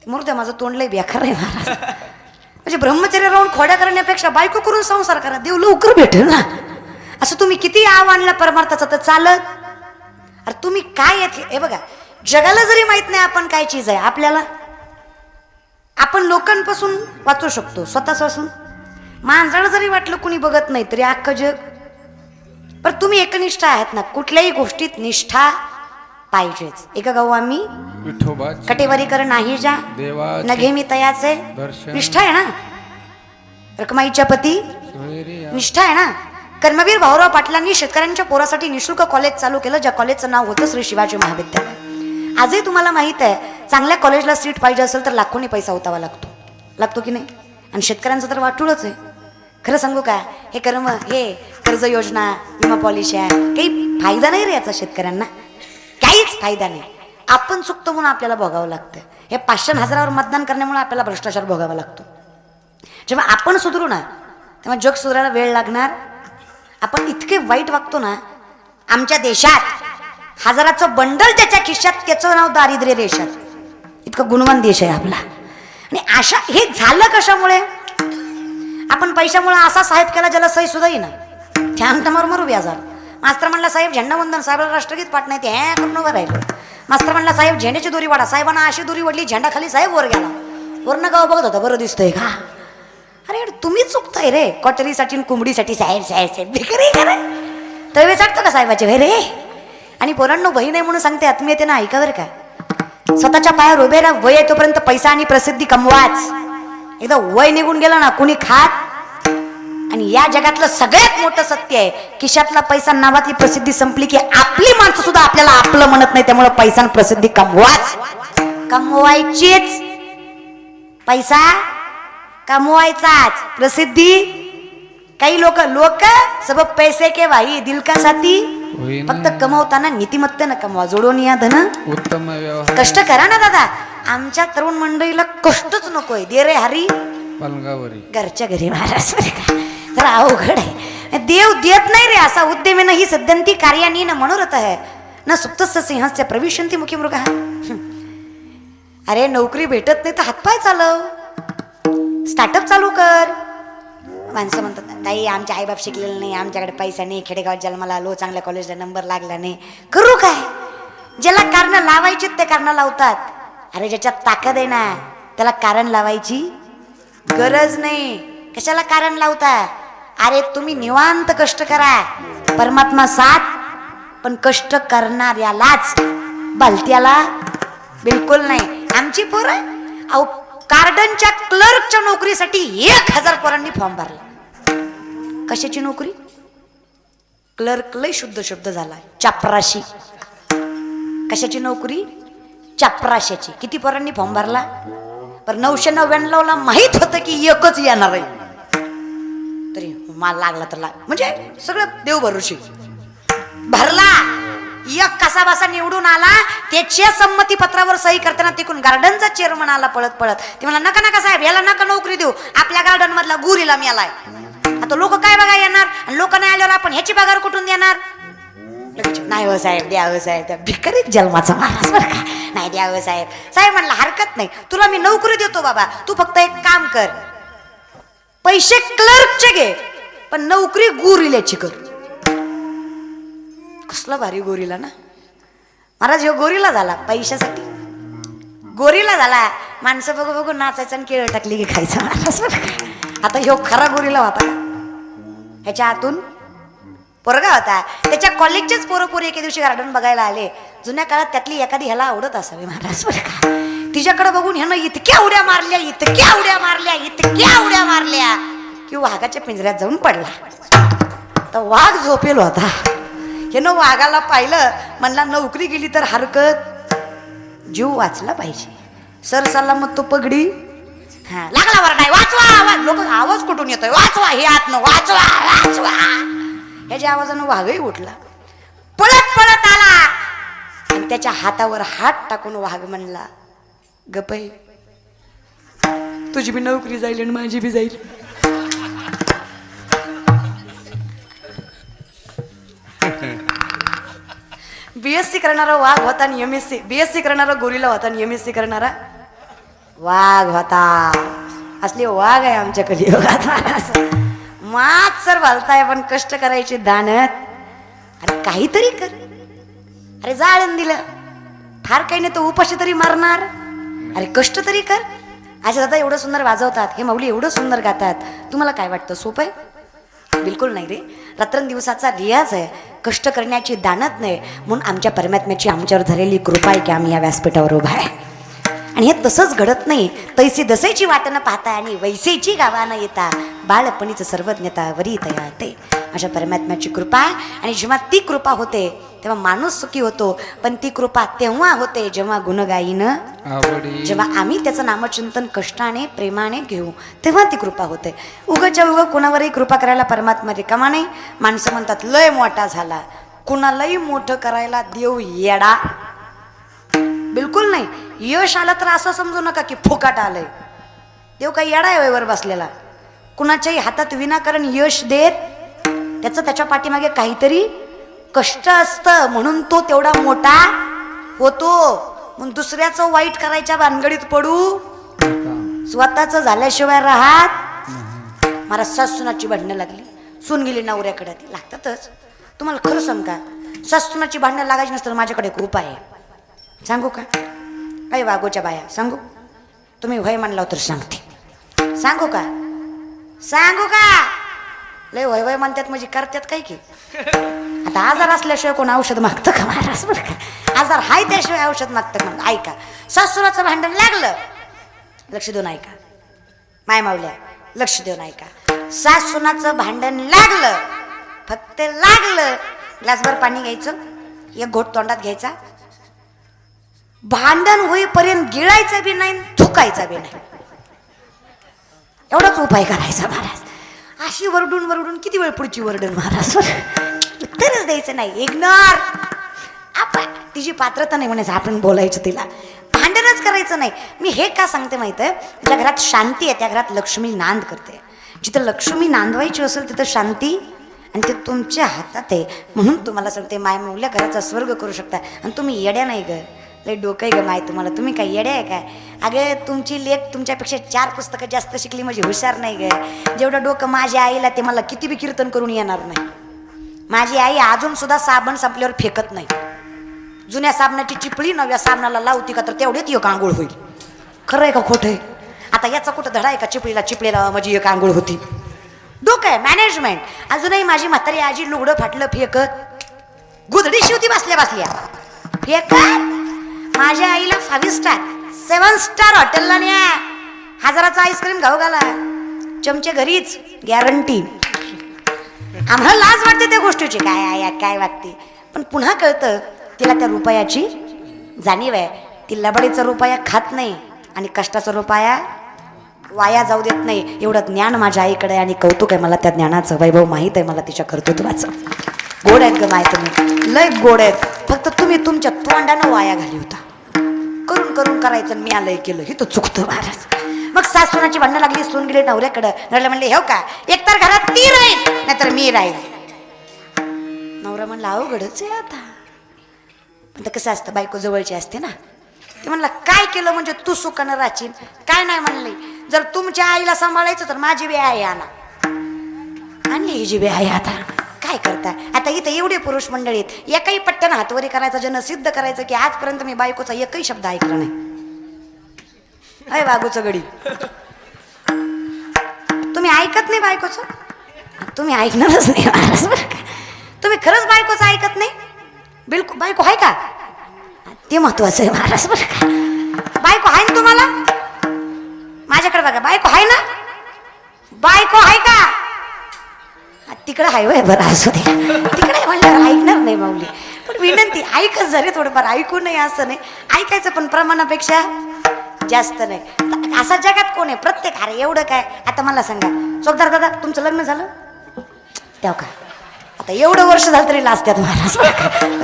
मूर्ती माझं तोंड लय बेकार आहे महाराज. म्हणजे ब्रह्मचर्य राहून खोड्या करण्यापेक्षा बायको करून संसार करा, देव लवकर भेटेल ना. असं तुम्ही किती आव आणला परमार्थाचा तर चालत. अरे तुम्ही काय येते हे बघा, जगाला जरी माहित नाही आपण काय चीज आहे, आपल्याला आपण लोकांपासून वाचू शकतो, स्वतःपासून. माणसाला जरी वाटलं कुणी बघत नाही तरी अख्खं जग. पण तुम्ही एकनिष्ठ आहात ना, कुठल्याही गोष्टीत निष्ठा पाहिजेच. एक गाऊ आम्ही कटेवारी कर नाही जा नघे मी तयाचे, निष्ठा आहे ना. रखमाईच्या पती निष्ठा आहे ना. कर्मवीर भाऊराव पाटलांनी शेतकऱ्यांच्या पोरासाठी निशुल्क कॉलेज चालू केलं, ज्या कॉलेजचं नाव होतं श्री शिवाजी महाविद्यालय. आजही तुम्हाला माहित आहे, चांगल्या कॉलेजला सीट पाहिजे असेल तर लाखोनी पैसा उतावा लागतो की नाही. आणि शेतकऱ्यांचं तर वाटूळच आहे. खरं सांगू का, हे हे कर्ज योजना, विमा पॉलिसी काही फायदा नाही रे याचा शेतकऱ्यांना, काहीच फायदा नाही. आपण चुकतो म्हणून आपल्याला भोगावं लागतं. हे 500,000वर मतदान करण्यामुळे आपल्याला भ्रष्टाचार भोगावा लागतो. जेव्हा आपण सुधरू ना तेव्हा जग सुधारायला वेळ लागणार. आपण इतके वाईट वागतो ना. आमच्या देशात 1000चं बंडल त्याच्या खिशात, त्याचं नाव दारिद्र्य रेषात. इतकं गुणवान देश आहे आपला. आणि अशा हे झालं कशामुळे? आपण पैशामुळे असा साहेब केला ज्याला सही सुद्धा येईना. त्या मरू व्याजार. मास्तर म्हणला साहेब झेंडावंदन, साहेबाला राष्ट्रगीत पाठ नाही, ते हे करून उभं राहिलं. मास्तर म्हणला साहेब झेंड्याची दोरी वाढा, साहेबांना अशी दोरी वडली झेंडा खाली, साहेब वर गेला. वरनं गाव बघत होता, बरं दिसतंय का? अरे तुम्ही चुकताय रे. कॉटरीसाठी कोंबडीसाठी साहेब साहेब साहेब भिकारी करा. तळवे चाटतो का साहेबाचे भाई रे? आणि पोरांनो, बहीण आहे म्हणून सांगते, आत्मीयतेनं ऐका बरं का. स्वतःच्या पायावर उभे राहा. वय येतोपर्यंत पैसा आणि प्रसिद्धी कमवाच. एकदा वय निघून गेला ना कुणी खात. आणि या जगातलं सगळ्यात मोठं सत्य आहे, खिशातला पैसा नावातली प्रसिद्धी संपली की आपली माणसं सुद्धा आपल्याला आपलं म्हणत नाही. त्यामुळे पैसा आणि प्रसिद्धी कमवाच, कमवायचीच. पैसा कमवायचाच, प्रसिद्धी. काही लोक सब पैसे के भाई दिल का साथी. फक्त कमवताना नीतिमत्तेनं कमवा, जोडून या धन. उत्तम कष्ट करा ना दादा. आमच्या तरुण मंडळीला कष्टच नकोय. दे रे हरी पलंगावरी, घरच्या घरी महाराज. तर अवघड आहे. देव देत नाही रे असा उद्यमेनं ही सद्यंती कार्यानी न मनोरथ आहे न सुप्तस्य सिंहस्य प्रविशंती मुखी मृग. अरे नोकरी भेटत नाही तर हातपाय चालव, स्टार्टअप चालू कर. माणसं म्हणतात नाही आमचे आईबाप शिकलेले नाही, आमच्याकडे पैसा नाही, खेडेगावात जन्माला आलो, चांगल्या कॉलेजला नंबर लागला नाही. करू काय? ज्याला कारण लावायची ते कारण लावतात. अरे ज्याच्यात ताकद आहे ना त्याला कारण लावायची गरज नाही. कशाला कारण लावता? अरे तुम्ही निवांत कष्ट करा, परमात्मा साथ. पण कष्ट करणार यालाच, भलत्याला बिलकुल नाही. आमची पोरं अहो कार्डनच्या क्लर्कच्या नोकरीसाठी 1000 पोरांनी फॉर्म भरला. कशाची नोकरी? क्लर्क लय शुद्ध शब्द झाला, चापराशी. कशाची नोकरी? चापराशाची. किती पोरांनी फॉर्म भरला? पण 999ला माहित होतं की एकच येणार आहे, तरी माल लागला तर म्हणजे सगळं देव भरोशी भरला. एक कसा बसा निवडून आला, त्याच्या संमती पत्रावर सही करताना तिकून गार्डनचा चेअरमन आला पळत पळत. ते मला नका नका साहेब, याला नका नोकरी देऊ, आपल्या गार्डन मधला गुरीला मिळालाय. आता लोक काय बघा येणार, आणि लोक नाही आल्यावर आपण ह्याची पगार कुठून देणार? नाही हो साहेब, द्या हो साहेब. त्या भिकारीत जन्माचा महाराज बरं का. नाही द्या हो साहेब. साहेब म्हणला हरकत नाही, तुला मी नोकरी देतो बाबा, तू फक्त एक काम कर, पैसे क्लर्कचे घे पण नोकरी गोरिल्याची कर. कसला भारी गोरीला ना महाराज. ह्यो गोरीला झाला पैशासाठी, गोरीला झाला. माणसं बघू बघू नाचायचं आणि केळ टाकली की खायचं महाराज बरं का. आता ह्यो खरा गोरीला होता. ह्याच्या हातून पोरगा होता, त्याच्या कॉलेजचेच पोरं पोरी एके दिवशी गार्डन बघायला आले. जुन्या काळात त्यातली एखादी ह्याला आवडत असावी महाराज बरं का. तिच्याकडे बघून ह्यानं इतक्या उड्या मारल्या, इतक्या उड्या मारल्या, इतक्या उड्या मारल्या की वाघाच्या पिंजऱ्यात जाऊन पडला. तर वाघ झोपेल होता. ह्यानं वाघाला पाहिलं, म्हणला नोकरी गेली तर हरकत, जीव वाचला पाहिजे. सर सलामत तो पगडी. हा लागला वरडाय, वाचवा आवाज. लोक आवाज कुठून येतोय? वाचवा, हे आतनं वाचवा वाचवा. ह्याच्या आवाजानं वाघही उठला, पळत पळत आला आणि त्याच्या हातावर हात टाकून वाघ म्हणला, गपई तुझी बी नोकरी जाईल आणि माझी बी जाईल. बीएससी करणारा वाघ होता आणि एमएससी, बीएससी करणारा गोरीला होता आणि एमएससी करणारा वाघ होता. असले वाघ आहे आमच्या कलियुगात महाराज. मात सर भलताय पण कष्ट करायची दानत. अरे काहीतरी कर. अरे जाळण दिलं फार काही नाही, तो उपाशी तरी मारणार. अरे कष्ट तरी कर. असे दादा एवढं सुंदर वाजवतात, हे माऊली एवढं सुंदर गातात, तुम्हाला काय वाटतं सोपं आहे? बिलकुल नाही रे. रात्रंदिवसाचा रियाज आहे, कष्ट करण्याची दानत नाही. म्हणून आमच्या परमात्म्याची आमच्यावर झालेली कृपा आहे की आम्ही या व्यासपीठावर उभा आहे. आणि हे तसंच घडत नाही. तैसी दसेची वाटणं पाहता आणि वैसेची गावानं येता, बाळपणीच सर्वज्ञता वरी तया ते. अशा परमात्म्याची कृपा. आणि जेव्हा ती कृपा होते तेव्हा माणूस सुखी होतो. पण ती कृपा तेव्हा होते जेव्हा गुणगायीनं, जेव्हा आम्ही त्याचं नामचिंतन कष्टाने प्रेमाने घेऊ, तेव्हा ती कृपा होते. उगाच्या उगा कुणावरही कृपा करायला परमात्मा रिकामा नाही. माणसं म्हणतात लय मोठा झाला, कुणालाही मोठं करायला देव येडा. बिलकुल नाही. यश आलं तर असं समजू नका की फुकाट आलंय. देव काही येडा आहे वर बसलेला. कुणाच्याही हातात विनाकारण यश देत, त्याचं त्याच्या पाठीमागे काहीतरी कष्ट असतं, म्हणून तो तेवढा मोठा होतो. म्हणून दुसऱ्याचं वाईट करायच्या भानगडीत पडू, स्वतःच झाल्याशिवाय राहत. मला सासूनाची भांडणं लागली, सून गेली नवऱ्याकडे, ती लागतातच. तुम्हाला खरं सांग का, सासूनाची भांडणं लागायची नसतं माझ्याकडे एक उपाय आहे. सांगू का? काही वागोच्या बाया सांगू? तुम्ही वय म्हणला तर सांगते. सांगू का? सांगू का? लय वय वय म्हणतात म्हणजे करतात काय की. आता आजार असल्याशिवाय कोण औषध मागतं का महाराज? बरं का, आजार हाय त्याशिवाय औषध मागतं का? ऐका, सासूराचं भांडण लागलं, लक्ष देऊन ऐका माय मावल्या, लक्ष देऊन ऐका. सासूनाचं भांडण लागलं, फक्त लागलं, ग्लासभर पाणी घ्यायचं, एक घोट तोंडात घ्यायचा, भांडण होईपर्यंत गिळायचं बी नाही, थुकायचं बी नाही, एवढाच उपाय करायचा महाराज. अशी वरडून वरडून किती वेळ पुढची वरडून महाराज, उत्तरच द्यायचं नाही, इग्नोर. आपण तिची पात्रता नाही म्हणायचं, आपण बोलायचं तिला, भांडणच करायचं नाही. मी हे का सांगते माहित आहे? ज्या घरात शांती आहे त्या घरात लक्ष्मी नांद करते. जिथं लक्ष्मी नांदवायची असेल तिथं शांती, आणि ते तुमच्या हातात आहे. म्हणून तुम्हाला सांगते, माय मुल्या घराचा स्वर्ग करू शकता. आणि तुम्ही येड्या नाही ग, लय डोकं आहे ग माय तुम्हाला, तुम्ही काय येड्या आहे काय? अगं तुमची लेक तुमच्यापेक्षा 4 पुस्तकं जास्त शिकली म्हणजे हुशार नाही ग. जेवढं डोकं माझ्या आईला, ते मला किती बी कीर्तन करून येणार नाही. माझी आई अजून सुद्धा साबण संपल्यावर फेकत नाही. जुन्या साबणाची चिपळी नव्या साबणाला लावती का तर तेवढेच एक आंघोळ होईल. खरं आहे का खोटं आहे? आता याचा कुठं धडा आहे का चिपळीला माझी एक आंघोळ होती? डोकं आहे, मॅनेजमेंट. अजूनही माझी म्हातारी आजी लुगडं फाटलं फेकत, गुदडी शिवती बसल्या बसल्या फेकत. माझ्या आईला 5 स्टार 7 स्टार हॉटेलला न्या, 1000चा आईस्क्रीम खाऊ घाला, चमचे घरीच गॅरंटी. आम्हाला लाज वाटते त्या गोष्टीची, काय आया काय वागते. पण पुन्हा कळतं तिला त्या रुपयाची जाणीव आहे. ती लबडीचा रुपया खात नाही आणि कष्टाचा रुपया वाया जाऊ देत नाही. एवढं ज्ञान माझ्या आईकडे, आणि कौतुक आहे मला त्या ज्ञानाचं, वैभव माहीत आहे मला तिच्या कर्तृत्वाचं. गोड आहेत ग माय तुम्ही, लय गोड आहेत. फक्त तुम्ही तुमच्या तोंडानं वाया घाली होता. करून करून करायचं, मी आलंय केलं, हे तर चुकतं महाराज. मग सासूनाची भांडणं लागली, सून गेले नवऱ्याकडं. नवऱ्याला म्हणले हो का, एकतर घरात ती राहील नाहीतर मी राहील. नवरा म्हणला अवघडच आहे आता. पण कसं असतं, बायको जवळची असते ना. ते म्हणला काय केलं म्हणजे तू सुखानं राहशील? काय नाही म्हणले, जर तुमच्या आईला सांभाळायचं तर माझी बी आई आणा. आणली हिची बी आई. आता काय करता? आता इथं एवढे पुरुष मंडळीत, एकही पट्टन हातवरी करायचं, जन सिद्ध करायचं की आजपर्यंत मी बायकोचा एकही शब्द ऐकला नाही. अय बागूचं गडी, तुम्ही ऐकत नाही बायकोचं, तुम्ही ऐकणारच नाही महाराज. तुम्ही खरंच बायकोचं ऐकत नाही बिलकुल. बायको आहे का ते महत्वाचं आहे महाराज. बरं का, बायको आहे ना तुम्हाला? माझ्याकडे बघा, बायको आहे ना? बायको आहे का? तिकडं आहे वय, बरं असू दे, तिकडे म्हणल्यावर ऐकणार नाही माऊली. पण विनंती, ऐकच जरी थोडंफार, ऐकू नाही असं नाही, ऐकायचं पण प्रमाणापेक्षा जास्त नाही. असा जगात कोण आहे? प्रत्येक. अरे एवढं काय, आता मला सांगा चोपदार दादा, तुमचं लग्न झालं तेव्हा का? आता एवढं वर्ष झालं तरी लाज त्यात महाराज.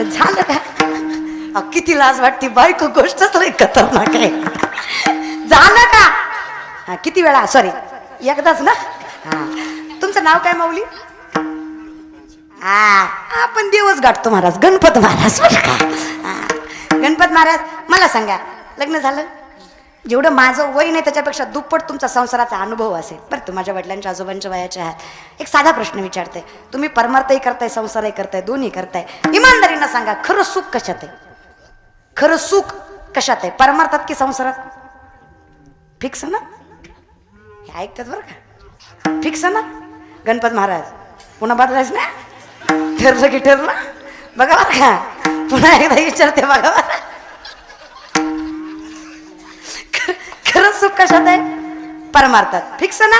झालं का? किती लाज वाटते. बायको गोष्टच लई खतरनाक आहे. झालं का? हा, किती वेळा? सॉरी, एकदाच ना? हा, तुमचं नाव काय माऊली? हा, आपण दिवस गाठतो महाराज, गणपत महाराज. बरं का? गणपत महाराज, मला सांगा लग्न झालं? जेवढं माझं वय नाही त्याच्यापेक्षा दुप्पट तुमचा संसाराचा अनुभव असेल बरं. तुम्ही माझ्या वडिलांच्या आजोबांच्या वयाचे आहात. एक साधा प्रश्न विचारते, तुम्ही परमार्थही करताय संसारही करताय दोन्ही करताय, इमानदारीनं सांगा खरं सुख कशात आहे? खरं सुख कशात आहे, परमार्थात की संसारात? फिक्स ना? हे ऐकतात बरं का, फिक्स ना? गणपत महाराज पुन्हा बदलायच ना, ठरलं की ठरलं. बघा बरं का, पुन्हा एकदा विचारते बघा बरं, खरं सुख कशात आहे? परमार्थात. फिक्स ना?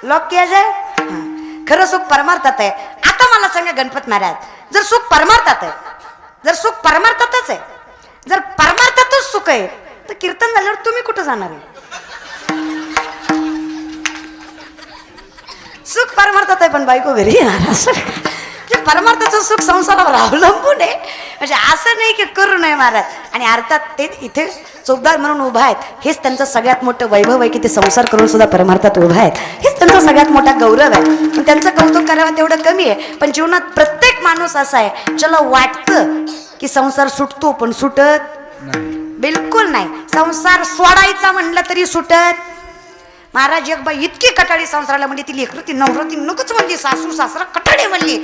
लॉक किया जाए. खरं सुख परमार्थात आहे. आता मला सांगा गणपत महाराज, जर सुख परमार्थात आहे, जर सुख परमार्थातच आहे, जर परमार्थातच सुख आहे, तर कीर्तन झाल्यावर तुम्ही कुठं जाणार आहे? सुख परमार्थात आहे पण बायको घरी येणार असं. परमार्थाचं सुख संसारावर अवलंबून आहे. म्हणजे असं नाही की करू नये महाराज. आणि अर्थात ते इथे चौकदार म्हणून उभा आहेत, हेच त्यांचं सगळ्यात मोठं वैभव आहे की ते संसार करून सुद्धा परमार्थात उभा आहेत. हेच त्यांचा सगळ्यात मोठा गौरव आहे. पण त्यांचं कौतुक करावं तेवढं कमी आहे. पण जीवनात प्रत्येक माणूस असा आहे ज्याला वाटतं की संसार सुटतो पण सुटत बिलकुल नाही. संसार सोडायचा म्हणलं तरी सुटत. महाराज एक बाई इतकी कटाळी संसाराला म्हणजे ती लेकरं ती नवरती नकोच म्हणली, सासू सासरा कटाळे म्हणली.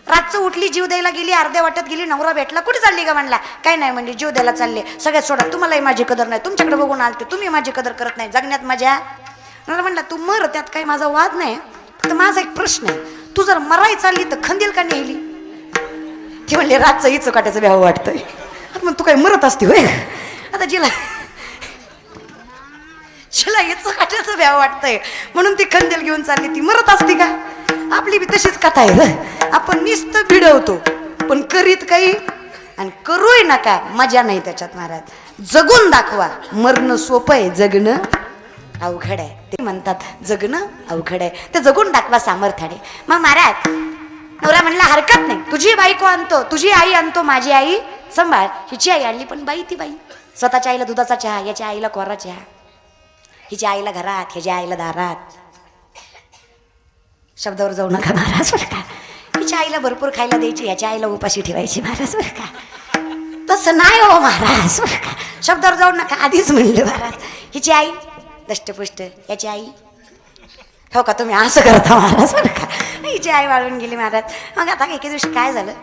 रातचं उठली, जीव द्यायला गेली, अर्ध्या वाटत गेली, नवरा भेटला, कुठे चालली का म्हणला, काय नाही म्हणली, जीव द्यायला चालले. सगळ्यात सोडा, तुम्हालाही माझी कदर नाही, तुमच्याकडे बघून आलते, तुम्ही माझी कदर करत नाही, जगण्यात मजा. म्हणला तू मर, त्यात काही माझा वाद नाही, फक्त माझा एक प्रश्न आहे, तू जर मराई चालली तर खंदील का नेली? ती म्हणले रातचं हिचं काट्याचं व्याव वाटतंय. मग तू काही मरत असते होय? आता जिला याचं काट्याचं व्याव वाटतंय म्हणून ती खंदेल घेऊन चालली, ती मरत असती का? आपली बी तशीच कथा आहे. आपण नुसतं भिडवतो पण करीत काही आणि करूही नका, मजा नाही त्याच्यात. महाराज जगून दाखवा, मरणं सोपं आहे, जगणं अवघड आहे. ते म्हणतात जगणं अवघड आहे, ते जगून दाखवा सामर्थ्याने. मग महाराज नवरा म्हणला हरकत नाही, तुझी बायको आणतो, तुझी आई आणतो, माझी आई सांभाळ. हिची आई आणली पण बाई ती बाई, स्वतःच्या आईला दुधाचा चहा, याच्या आईला कोरा चहा, हिच्या आईला घरात, ह्याच्या आईला दारात. शब्दावर जाऊ नका महाराज बरं का. हिच्या आईला भरपूर खायला द्यायची, ह्याच्या आईला उपाशी ठेवायची महाराज बरं का. तसं नाही हो महाराज बरं का, शब्दावर जाऊ नका. आधीच म्हणलं महाराज, हिची आई दष्टपुष्ट, याची आई हो का, तुम्ही असं करता महाराज बरं का. हिची आई वाळून गेली महाराज. मग आता एके दिवशी काय झालं,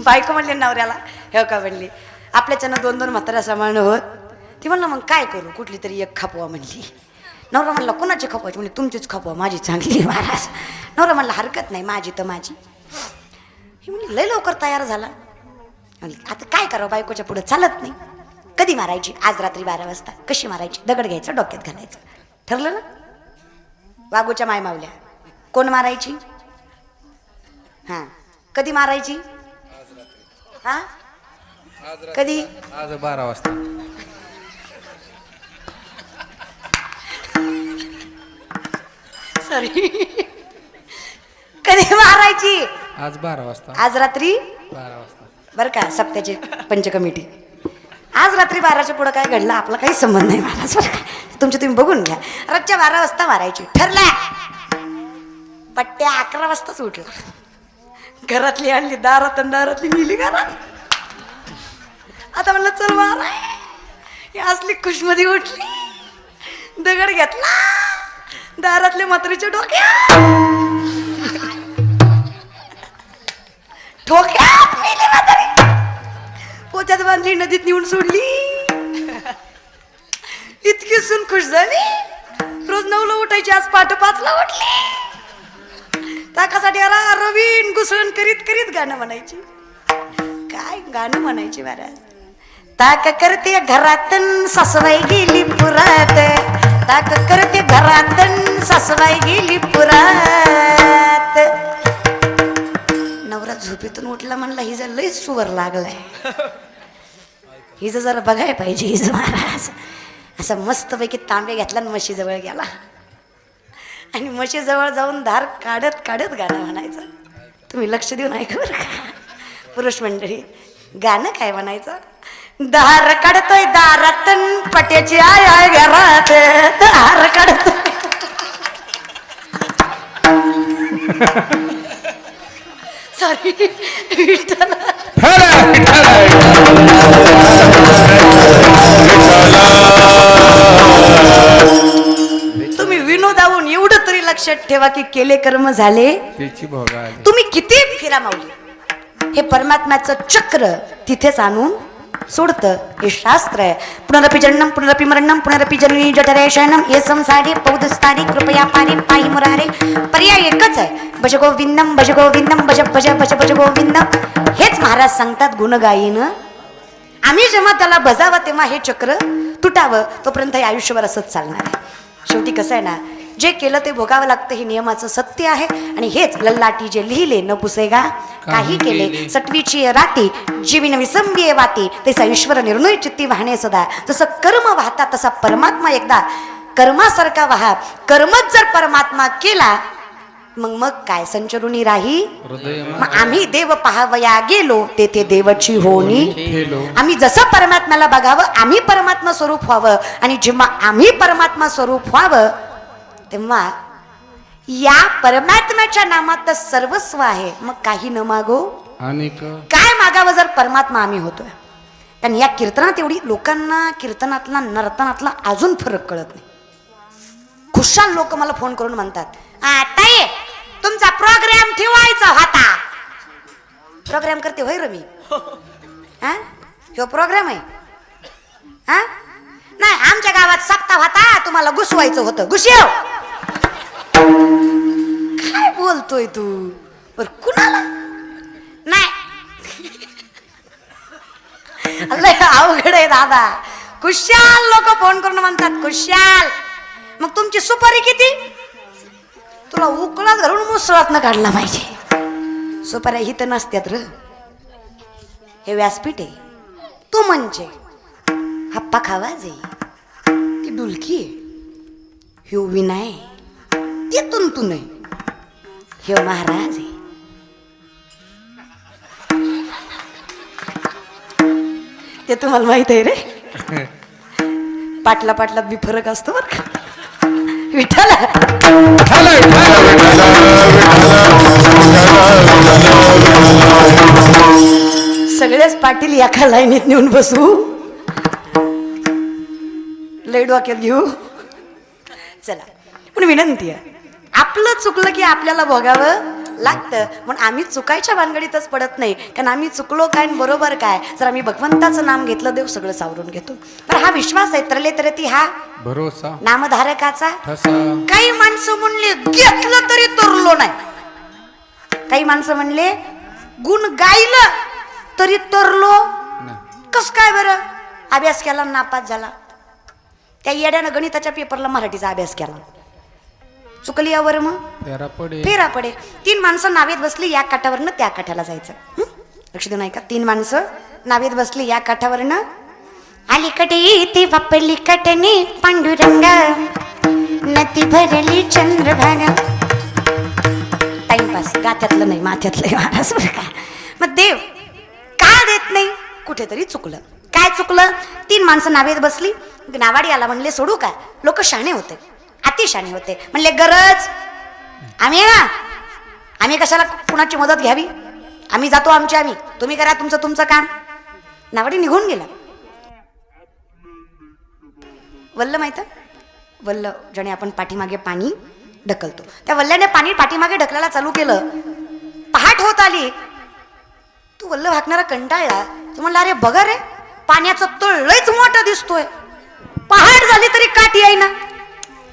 बायको म्हणले नवऱ्याला, हो का म्हणली, आपल्याच्यानं 2-2 म्हाताऱ्या सांभाळणं होत. ती म्हणलं मग काय करू, कुठली तरी एक खपवा म्हणली. नवरा म्हणला कोणाची खपवायची? म्हणजे तुमचीच खपवा, माझी चांगली महाराज. नवरा म्हणला हरकत नाही, माझी तर माझी. ही म्हणजे लय लवकर तयार झाला. आता काय करावं, बायकोच्या पुढे चालत नाही. कधी मारायची? आज रात्री 12 वाजता. कशी मारायची? दगड घ्यायचा, डोक्यात घालायचं. ठरलं ना? वागूच्या माय मावल्या कोण मारायची? हा कधी मारायची? हा कधी? आज 12 वाजता. सॉरी, कधी मारायची? आज 12 वाजता. आज रात्री 12 वाजता बरं का. सप्त्याची पंच कमिटी, आज रात्री 12च्या पुढं काय घडलं आपला काही संबंध नाही महाराज बरं का. तुमचे तुम्ही बघून घ्या. रातच्या 12 वाजता मारायची. ठरला. पट्ट्या 11 वाजताच उठला. घरातली आणली दारात, दारातली नेली घरात. आता म्हणलं चल माराय. असली खुशमधी उठली, दगड घेतला, दारातल्या म्हातारीच्या डोक्यात ठोक्यात मेली म्हातारी. पोत्यात बांधली, नदीत नेऊन सोडली. इतकी सून खुश झाली. रोज 9ला उठायची, आज पहाटे 5ला उठली. ताकासाठी रवीन घुसळण करीत करीत गाणं म्हणायची. काय गाणं म्हणायची महाराज. ताक करते घरातन सासूबाई गेली पुरात, ताक करते घरातन सासूबाई गेली पुरात. नवरा झोपेतून उठला, म्हणला हिचा लय सुवर लागलाय, हिचं जरा बघायला पाहिजे हिचं महाराज. असं मस्तपैकी तांबे घेतला आणि म्हशीजवळ गेला आणि म्हशीजवळ जाऊन धार काढत काढत गाणं म्हणायचं. तुम्ही लक्ष देऊन ऐका बरं का पुरुष मंडळी. गाणं काय म्हणायचं? दार काढतोय दारातन पट्याची आय आय घरात, दार काढतोय. सॉरी विठ्ठल. ठेवा की केले कर्म झाले त्याची भोगा आली. तुम्ही किती फिरा माऊली हे परमात्म्याचं चक्र तिथेच आणून सोडतं. हे शास्त्र आहे. पुनरपि जन्म पुनरपि मरणम पुनरपि जननी जठरे शयनम ये संसारी पौदस्तारी कृपया पारी पाहि मुरारे. पर्याय एकच आहे, भज गोविंदम भज गोविंदम भज भज भज भज गोविंदम. हेच महाराज सांगतात गुणगायीनं. आम्ही जेव्हा त्याला भजावं तेव्हा हे चक्र तुटावं, तोपर्यंत हे आयुष्यभर असंच चालणार आहे. शेवटी कसं आहे ना, जे केलं ते भोगावं लागतं हे नियमाचं सत्य आहे. आणि हेच लल्लाटी जे लिहिले न पुसेगा काही केले सटवीची राती जीविन विसंबी वाती तसा ईश्वर निर्णय चित्ती वाहणे सदा. जसं कर्म वाहता तसा परमात्मा एकदा कर्मासारखा वाहा. कर्मच जर परमात्मा केला मग काय संचरुणी राही. हृदय मग आम्ही देव पाहावया गेलो तेथे देवाची होणी. ठेलो. आम्ही जसं परमात्म्याला बघावं, आम्ही परमात्मा स्वरूप व्हावं. आणि जेव्हा आम्ही परमात्मा स्वरूप व्हावं तेव्हा या परमात्म्याच्या नामात सर्वस्व आहे. मग काही न मागो आणि काय मागावं जर परमात्मा आम्ही होतोय. कारण या कीर्तनात एवढी लोकांना कीर्तनातला नर्तनातला अजून फरक कळत नाही. खुशाल लोक मला फोन करून म्हणतात, ताई तुमचा प्रोग्राम ठेवायचा होता. प्रोग्राम करते होय र मी. हा ह्यो प्रोग्राम आहे. हा नाही आमच्या गावात सप्ताह होता, तुम्हाला घुसवायचं होतं. घुसव. काय बोलतोय तू. बर कुणाला नाही. लय अवघड आहे दादा. खुशाल लोक फोन करून म्हणतात खुशाल मग तुमची सुपारी किती. तुला उकळात घरून मुसळात न काढला पाहिजे. सुपाऱ्या हित नसत्यात र. हे व्यासपीठ आहे. तू म्हणजे हप्पा खावाज आहे ती डुलकी आहे. ह्यो विनाय ते तुंतू नाही. ह्यो महाराज आहे. ते तुम्हाला माहित आहे रे. पाटला पाटलात बी फरक असतो बर का. विठ्ठल सगळेच पाटील एका लाईनीत नेऊन बसू. लय डोक्यात घेऊ. चला पण विनंती आहे, आपलं चुकलं की आपल्याला भोगावं लागतं. म्हणून आम्ही चुकायच्या भानगडीतच पडत नाही. कारण आम्ही चुकलो काय बरोबर काय. जर आम्ही भगवंताचं नाम घेतलं देव सगळं सावरून घेतो. पण हा विश्वास आहे तरले तरती हा भरोसा नामधारकाचा. ठसा. काही माणसं म्हणले घेतलं तरी तरलो नाही. काही माणसं म्हणले गुण गायलं तरी तरलो कस काय बरं. अभ्यास केला नापास झाला. त्या येड्यानं गणिताच्या पेपरला मराठीचा अभ्यास केला. चुकली यावर मग फेरा पडे. 3 माणसं नावेत बसली या काठावरनं त्या काठाला जायचं. लक्ष देऊ नाही का. 3 माणसं नावेत बसली या काठावरनं. अलीकडे ते वापरली कटणी पांडुरंग नदी भरली चंद्रभागा. टाइमपास गात्यातलं नाही माथ्यातलं महाराज बरं का. मग देव का देत नाही. कुठेतरी चुकलं. काय चुकलं. 3 माणसं नावेत बसली. नावाडी आला म्हणले सोडू का. लोक शहाणे होते, अतिशहाणे होते. म्हणले गरज आम्ही ना आम्ही कशाला कुणाची मदत घ्यावी. आम्ही जातो आमची आम्ही, तुम्ही करा तुमचं तुमचं काम. नावाडी निघून गेला. वल्ल माहित वल्ल ज्याने आपण पाठीमागे पाणी ढकलतो त्या वल्ल्याने पाणी पाठीमागे ढकलायला चालू केलं. पहाट होत आली. तू वल्ल भाकणारा कंटाळला. तू म्हणला अरे बघा रे पाण्याचं तळ लयच मोठं दिसतोय. पहाट झाली तरी काठी आहे ना.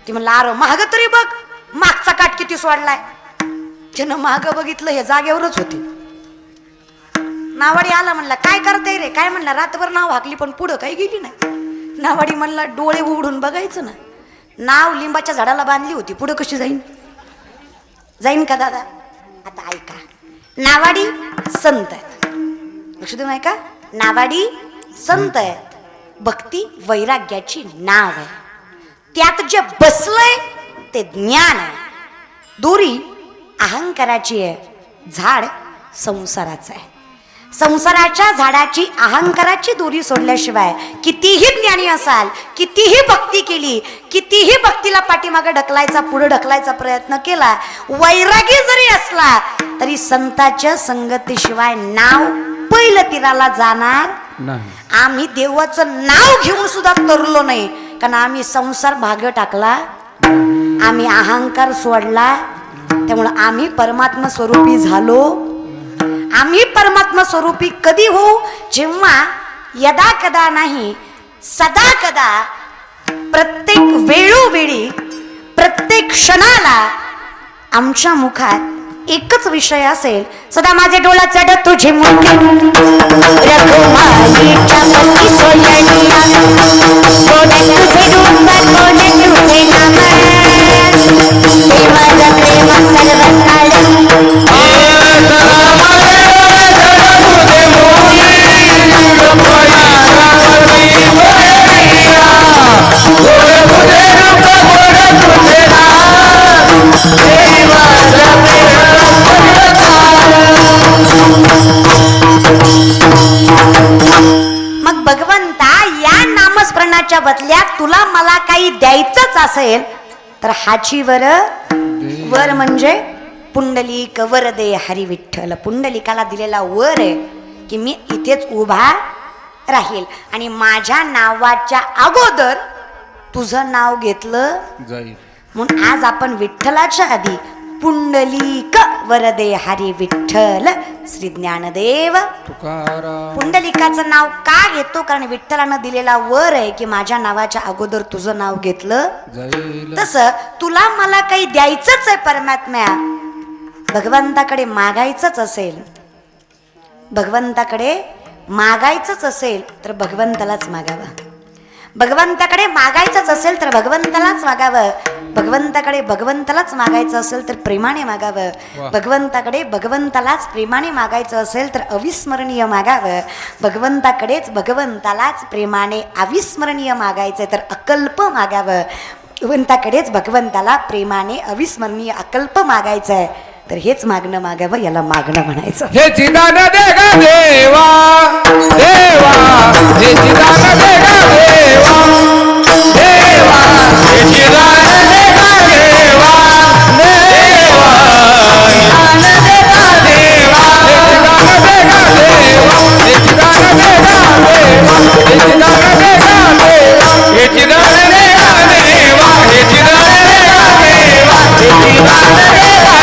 ती म्हणला अरे महाग तरी बघ मागचा काठ किती सोडलाय. त्यानं महाग बघितलं हे जागेवरच होती. नावाडी आला म्हणला काय करताय रे. काय म्हणला रातभर नाव हाकली पण पुढं काही गेली नाही. नावाडी म्हणला डोळे उघडून बघायचं ना. नाव लिंबाच्या झाडाला बांधली होती पुढं कशी जाईन. जाईन का दादा. आता ऐका नावाडी संत आहेत. लक्ष देऊन ऐका. नावाडी संत आहेत. भक्ती वैराग्याची नाव आहे. त्यात जे बसलंय ते ज्ञान आहे. दोरी अहंकाराची आहे. झाड संसाराचं आहे. संसाराच्या झाडाची अहंकाराची दोरी सोडल्याशिवाय कितीही ज्ञानी असाल, कितीही भक्ती केली, कितीही भक्तीला पाठीमागे ढकलायचा पुढे ढकलायचा प्रयत्न केला, वैरागी जरी असला तरी संताच्या संगतीशिवाय नाव पहिलं तीराला जाणार नाही. आम्ही देवाचं नाव घेऊन सुद्धा तरलो नाही. कारण आम्ही संसार भाग टाकला आम्ही अहंकार सोडला, त्यामुळं आम्ही परमात्मा स्वरूपी झालो. आम्ही परमात्मा स्वरूपी कधी होऊ? जेव्हा यदा कदा नाही, सदा कदा, प्रत्येक वेळोवेळी, प्रत्येक क्षणाला आमच्या मुखात एकच विषय असेल, सदा माझे डोळा चढत तुझे मुख रघुमाईच्या पती सोयनिया, कोणे तुझे रूप कोणे तुझे नाम, हे माझं प्रेम सर्व काळ. मग भगवंता, या नामस्मरणाच्या बदल्यात तुला मला काही द्यायचंच असेल तर हाची वर वर म्हणजे पुंडलिक वर दे हरी विठ्ठल. पुंडलिकाला दिलेला वर आहे की मी इथेच उभा राहील आणि माझ्या नावाच्या अगोदर तुझं नाव घेतलं जाईल. म्हणून आज आपण विठ्ठलाच्या आधी पुंडलिक वरदे हरी विठ्ठल श्री ज्ञानदेव तुकाराम. पुंडलिकाचं नाव का घेतो? कारण विठ्ठलानं दिलेला वर आहे की माझ्या नावाच्या अगोदर तुझं नाव घेतलं जाईल. तसं तुला मला काही द्यायचंच आहे परमात्म्या, भगवंताकडे मागायचंच असेल, भगवंताकडे मागायचंच असेल तर भगवंतालाच मागावं. भगवंताकडे मागायचंच असेल तर भगवंतालाच मागावं. भगवंतालाच मागायचं असेल तर प्रेमाने मागावं. भगवंतालाच प्रेमाने मागायचं असेल तर अविस्मरणीय मागावं. भगवंतालाच प्रेमाने अविस्मरणीय मागायचं तर अकल्प मागावं. भगवंताला प्रेमाने अविस्मरणीय अकल्प मागायचं आहे तर हेच मागणं मागावं, याला मागणं म्हणायचं. हे चिदान दे गा देवा, देवा हे चिदान दे गा देवा, देवा हे चिदान दे गा देवा, देवा चिदान दे गा देवा, हे चिदान दे गा देवा, हे चिदान दे गा देवा, हे चिदान दे गा देवा, हे चिदान दे गा देवा, हे चिदान दे गा देवा, हे चिदान दे गा देवा.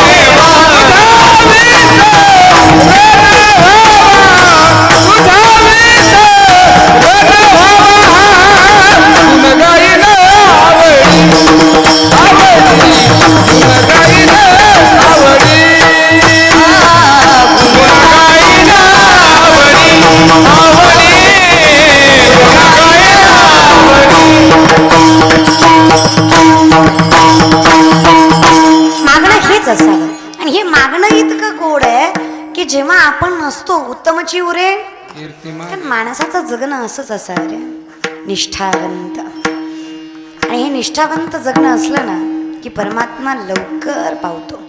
आणि हे मागणं इतकं गोड आहे की जेव्हा आपण नसतो उत्तमची उरे, कारण माणसाचं जगणं असंच असावं रे, निष्ठावंत. आणि हे निष्ठावंत जगणं असलं ना की परमात्मा लवकर पावतो.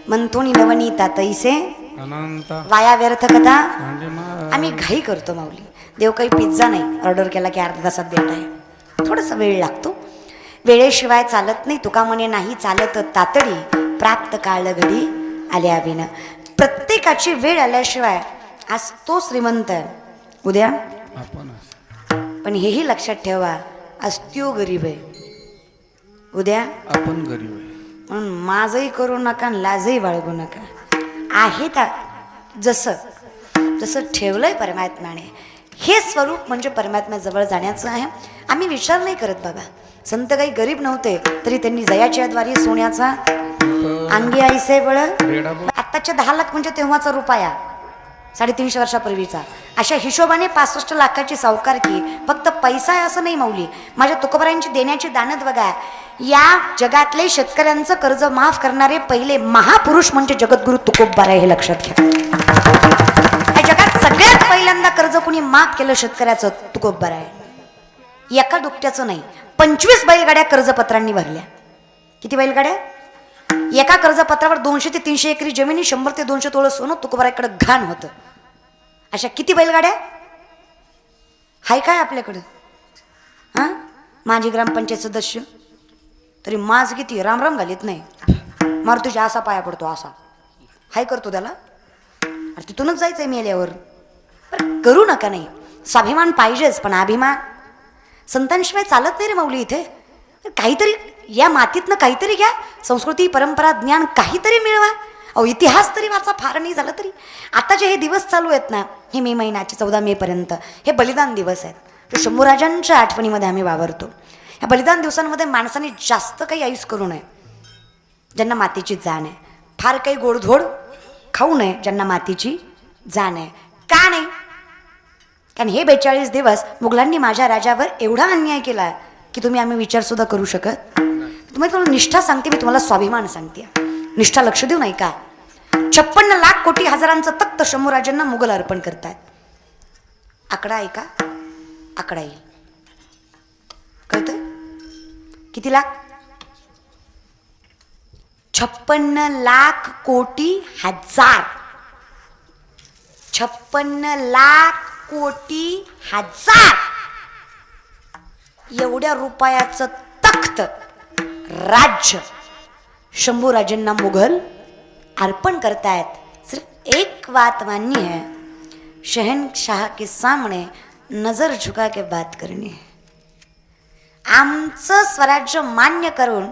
म्हणतो नवनीता तैसे अनंत वाया व्यर्थ कथा. म्हणजे आम्ही घाई करतो माऊली. देव काही पिझ्झा नाही ऑर्डर केला की अर्ध्या तासात भेट आहे, थोडासा वेळ लागतो. वेळेशिवाय चालत नाही. तुका म्हणे नाही चालत तातडी, प्राप्त काळ घडी आल्या विना. प्रत्येकाची वेळ आल्याशिवाय, आज तो श्रीमंत आहे, उद्या आपण पण हेही लक्षात ठेवा, आज त्यो गरीब आहे, उद्या आपण गरीब आहे. म्हणून माझंही करू नका, लाजही बाळगू नका. आहे त्या जसं जसं ठेवलंय परमात्म्याने, हे स्वरूप म्हणजे परमात्म्याजवळ जाण्याचं आहे. आम्ही विचार नाही करत बाबा. संत काही गरीब नव्हते तरी त्यांनी जयाच्या द्वारे सोन्याचा अंगी आईसे बळ. आत्ताच्या 10 लाख म्हणजे तेव्हाचा रुपया, 350 वर्षापूर्वीचा. अशा हिशोबाने 65 लाखाची सावकारकी. फक्त पैसा आहे असं नाही माऊली. माझ्या तुकोबारायांची देण्याची दानत बघा. या जगातले शेतकऱ्यांचं कर्ज माफ करणारे पहिले महापुरुष म्हणजे जगद्गुरु तुकोबार आहे, हे लक्षात घ्या. या जगात सगळ्यात पहिल्यांदा कर्ज कोणी माफ केलं शेतकऱ्याचं, तुकोबार आहे. एका दुकट्याचं नाही, 25 बैलगाड्या कर्जपत्रांनी भरल्या. किती बैलगाड्या? एका कर्जपत्रावर 200 ते 300 एकरी जमिनी, 100 ते 200 तोळ सोनं तुकोबाराकडे घाण होतं. अशा किती बैलगाड्या हाय काय आपल्याकडं? हां, माझी ग्रामपंचायत सदस्य तरी माझ किती रामराम घालीत नाही. मारुतीच्या असा पाया पडतो, असा हाय करतो त्याला. अरे तिथूनच जायचंय मेल्यावर. पण करू नका. नाही, स्वाभिमान पाहिजेच, पण अभिमान संतांशिवाय चालत नाही रे माऊली. इथे काहीतरी या मातीतनं काहीतरी घ्या, संस्कृती परंपरा ज्ञान काहीतरी मिळवा. अहो इतिहास तरी वाचा, फार नाही झालं तरी. आता जे हे दिवस चालू आहेत ना, हे मे महिन्याचे 14 मे पर्यंत हे बलिदान दिवस आहेत. ते शंभूराजांच्या आठवणीमध्ये आम्ही वावरतो. या बलिदान दिवसांमध्ये माणसाने जास्त काही आयुष करू नये ज्यांना मातीची जाण आहे. फार काही गोडधोड खाऊ नये ज्यांना मातीची जाण आहे. का नाही? कारण हे 42 दिवस मुघलांनी माझ्या राजावर एवढा अन्याय केला की आम्ही विचारसुद्धा करू शकत. तुम्हाला निष्ठा सांगते, मी तुम्हाला स्वाभिमान सांगते. निष्ठा लक्ष देऊ नाही का? 56 लाख कोटी हजारांचं तख्त शंभूराजांना मुघल अर्पण करतात. आकडा आहे का? आकडा येईल. कळतंय? किती लाख? 56 लाख कोटी हजार. 56 लाख कोटी हजार एवढ्या रुपयाचं तख्त राज्य शंभूराजांना मुघल अर्पण करतायत. सिर्फ एक बात मान्य है, शहनशाह के सामने नजर झुका के बात करनी है. आमचं स्वराज्य मान्य करून,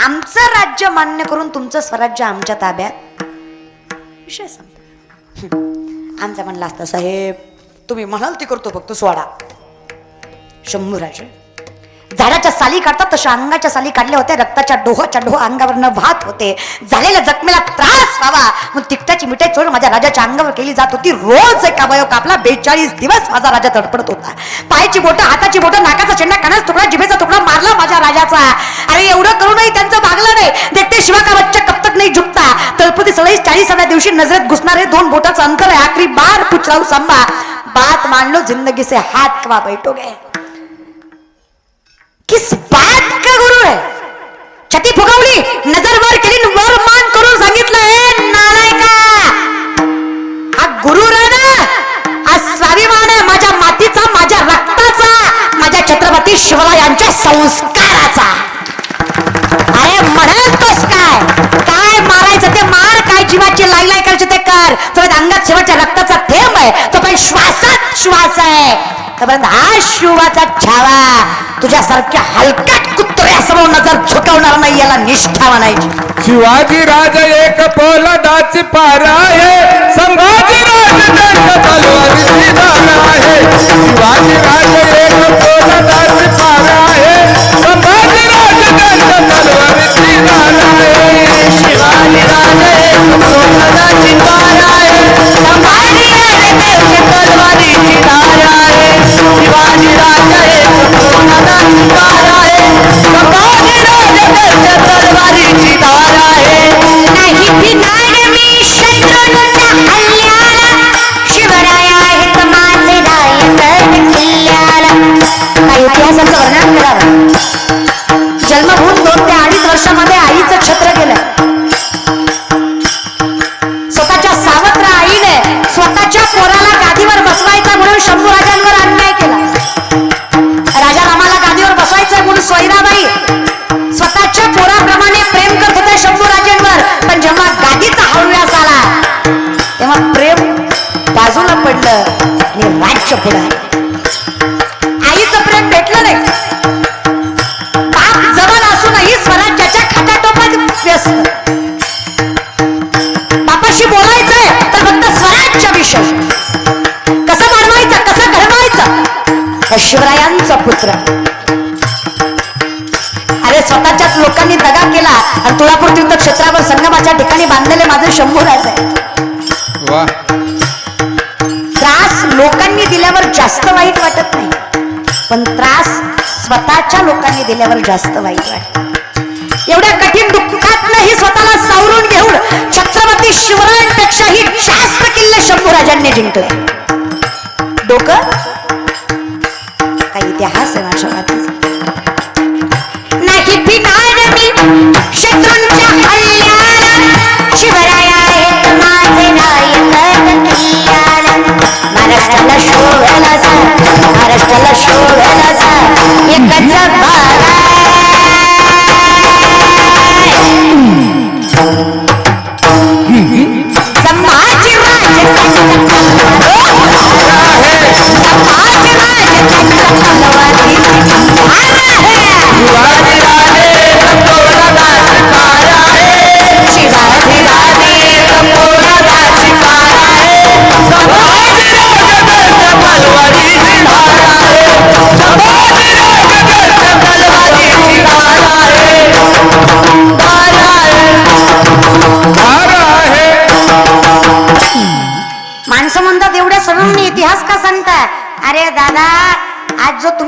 आमचं राज्य मान्य करून तुमचं स्वराज्य आमच्या ताब्यात, विषय संपला. आमचा म्हणला असता, साहेब तुम्ही म्हणाल ती करतो, फक्त सोडा. शंभूराज झाडाच्या साली काढतात तशा अंगाच्या साली काढल्या होत्या. रक्ताच्या डोहाच्या डोह अंगावरनं वाहत होते. झालेल्या जखमेला त्रास व्हावा मग तिकटाची मिठाई चोळ माझ्या राजाच्या अंगावर केली जात होती. रोज एक अवयव कापला. 42 दिवस माझा राजा तडपडत होता. पायाची बोटं, हाताची बोटं, नाकाचा चेंडा, कानाचा तुकडा, जिभेचा तुकडा मारला माझ्या राजाचा. अरे एवढं करूनही त्यांचं भागलं नाही. देखते शिवा का बच्चा कब तक नाही झुकता. तळपती सळई 40व्या दिवशी नजरेत घुसणारे 2 बोटाचं अंतर आहे. आखरी बार पुचलाऊ संभा बात मान लो, जिंदगी से हाथ कवा बैठोगे. किस बात का गुरु है? छती फुगवली, नजर वर केली, वर मान करून सांगितलं, नालायका हा गुरु रे ना, हा स्वाभिमान आहे माझ्या मातीचा, माझ्या रक्ताचा, माझ्या छत्रपती शिवरायांच्या संस्काराचा. अरे म्हणतोस काय? काय मारायचं ते मार, काय जीवाची लाई लाई करायचं ते कर. तुझ्या अंगात शेवटच्या रक्ताचा थेंब आहे, तो पण श्वासात श्वास आहे. तोपर्यंत हा शिवाचा छावा तुझ्यासारख्या हलकट कुत्र्यासमोर नजर झुकवणार नाही, याला निष्ठा म्हणायची. शिवाजी राज एक पोलादाची पार आहे. संभाजी राज त्यांच्या तलवारीची धार आहे. शिवाजी राज एक पोलादाची पार आहे. संभाजी राज त्यांच्या तलवारीची धार आहे. शिवाजी राज एक पोलादाची पार आहे. संभाजी राज त्यांच्या तलवारीची धार आहे. शिवाजी राज एक पोलादाची पार आहे. संभाजी राज त्यांच्या तलवारीची धार आहे. नाही भिणार मी शत्रूंच्या हल्ल्याला. शिवराया आहेत माझे नायक किल्ल्याला. काही इतिहासाचं वर्णन करावं. जन्मभूत 2 ते 2.5 वर्षामध्ये आईचं छत्र गेलं. स्वतःच्या सावत्र आईने स्वतःच्या पोराला गादीवर बसवायचा म्हणून शंभूराजांवर अन्याय केला. राजा रामाला गादीवर बसवायचं म्हणून सोयराबाई स्वतःच्या पोराप्रमाणे प्रेम करत होत्या शंभूराजांवर. पण जेव्हा गादीचा हव्यास आला तेव्हा प्रेम बाजूला पडलं आणि राज्य पुढे आलं. आईचं प्रेम भेटलं नाही. बाप जवळ असूनही स्वराज्याच्या खाटाटोपात व्यस्त. बापाशी बोलायचंय तर फक्त स्वराज्य विषय. कसं बनवायचं, कसं घडवायचं. शिवरायांचा पुत्र. अरे स्वतःच्याच लोकांनी दगा केला आणि तुळापूर तीर्थक्षेत्रावर संगमाच्या ठिकाणी बांधलेले माझे शंभूराज आहे. वा, त्रास लोकांनी दिल्यावर जास्त वाईट वाटत नाही, पण त्रास स्वतःच्या लोकांनी दिल्यावर जास्त वाईट वाटत. एवढ्या कठीण दुःखातनंही स्वतःला सावरून घेऊन छत्रपती शिवरायांपेक्षाही जास्त किल्ले शंभूराजांनी जिंकले. डोकं काही इतिहास आहे माझ्या मातीचा. नाही भिणार मी शत्रूंच्या हल्ल्याला. शिवराया आहेत माझे नायक किल्ल्याला. महाराष्ट्राला शोभला जा, महाराष्ट्राला शोभला जा, एकच बारा. संभाजी राज संभाजी राज तलवारी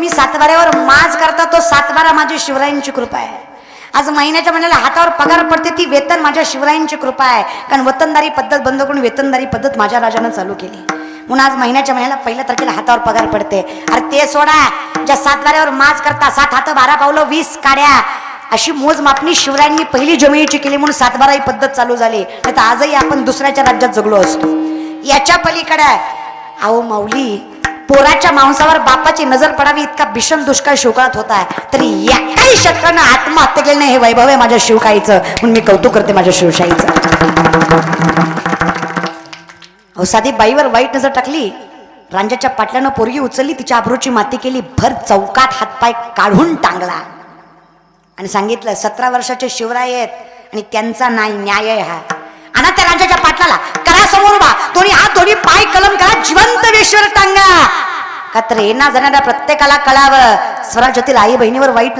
तुम्ही सातबाऱ्यावर माज करता तो सातबारा माझी शिवरायांची कृपा आहे. आज महिन्याला हातावर पगार पडते ती वेतन माझ्या शिवरायांची कृपा आहे. कारण वतनदारी पद्धत बंद करून वेतनदारी पद्धत माझ्या राजानं चालू केली म्हणून आज महिन्याला 1 तारखेला हातावर पगार पडते. अरे ते सोडा, ज्या सातबाऱ्यावर माज करता 7 हात 12 पावलं 20 काड्या अशी मोजमापणी शिवरायांनी पहिली जमिनीची केली म्हणून सातबारा ही पद्धत चालू झाली. नाही तर आजही आपण दुसऱ्याच्या राज्यात जगलो असतो. याच्या पलीकडे अहो माऊली, पोराच्या मांसावर बापाची नजर पडावी इतका भीषण दुष्काळ शिवकाळात होता आहे, तरी एकाही शतकानं आत्महत्या केली नाही. हे वैभव आहे माझ्या शिवकाईचं म्हणून मी कौतुक करते माझ्या शिवशाहीचं. अहो साधी बाईवर वाईट नजर टाकली, रांजाच्या पाटल्यानं पोरगी उचलली, तिच्या आबरूची माती केली, भर चौकात हातपाय काढून टांगला आणि सांगितलं 17 वर्षाचे शिवराय आहेत आणि त्यांचा नाही न्याय आहे हा. आणा त्या रांजाच्या पाटलाला, करा समोर उभा, दोन्ही हात दोन्ही पाय कलम करा, जिवंत वेशीवर टांगा. का तर येणार जाणाऱ्या प्रत्येकाला कळावं स्वराज्यातील आई बहिणीवर वाईट नजर